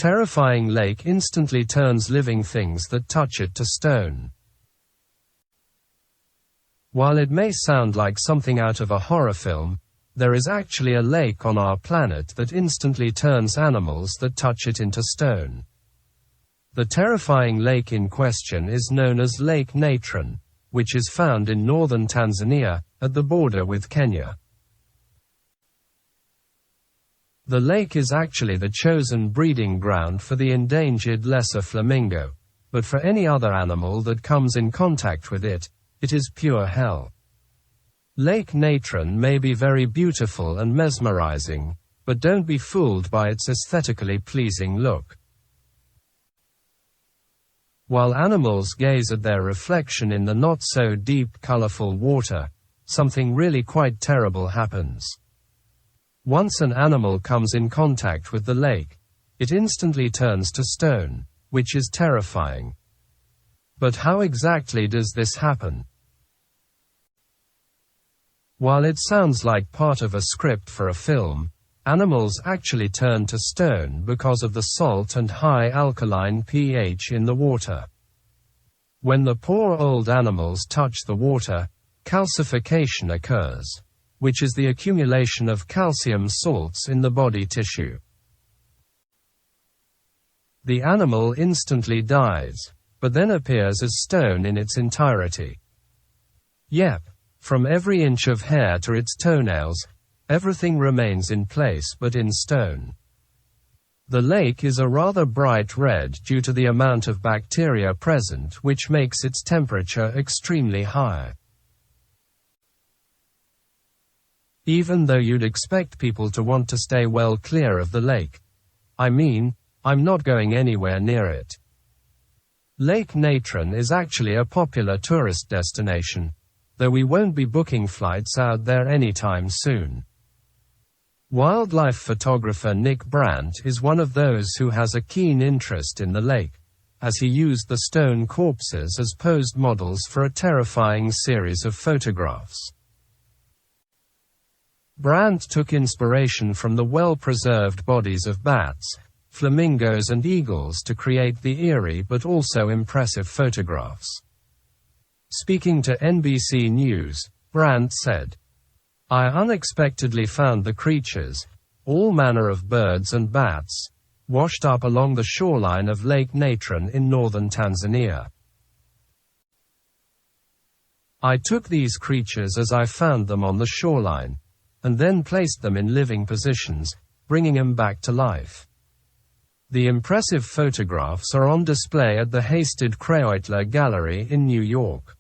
Terrifying lake instantly turns living things that touch it to stone. While it may sound like something out of a horror film, there is actually a lake on our planet that instantly turns animals that touch it into stone. The terrifying lake in question is known as Lake Natron, which is found in northern Tanzania, at the border with Kenya. The lake is actually the chosen breeding ground for the endangered lesser flamingo, but for any other animal that comes in contact with it, it is pure hell. Lake Natron may be very beautiful and mesmerizing, but don't be fooled by its aesthetically pleasing look. While animals gaze at their reflection in the not-so-deep colorful water, something really quite terrible happens. Once an animal comes in contact with the lake, it instantly turns to stone, which is terrifying. But how exactly does this happen? While it sounds like part of a script for a film, animals actually turn to stone because of the salt and high alkaline pH in the water. When the poor old animals touch the water, calcification occurs, which is the accumulation of calcium salts in the body tissue. The animal instantly dies, but then appears as stone in its entirety. Yep, from every inch of hair to its toenails, everything remains in place but in stone. The lake is a rather bright red due to the amount of bacteria present, which makes its temperature extremely high. Even though you'd expect people to want to stay well clear of the lake. I'm not going anywhere near it. Lake Natron is actually a popular tourist destination, though we won't be booking flights out there anytime soon. Wildlife photographer Nick Brandt is one of those who has a keen interest in the lake, as he used the stone corpses as posed models for a terrifying series of photographs. Brandt took inspiration from the well-preserved bodies of bats, flamingos and eagles to create the eerie but also impressive photographs. Speaking to NBC News, Brandt said, "I unexpectedly found the creatures, all manner of birds and bats, washed up along the shoreline of Lake Natron in northern Tanzania. I took these creatures as I found them on the shoreline, and then placed them in living positions, bringing them back to life. The impressive photographs are on display at the Hasted Kreutler Gallery in New York."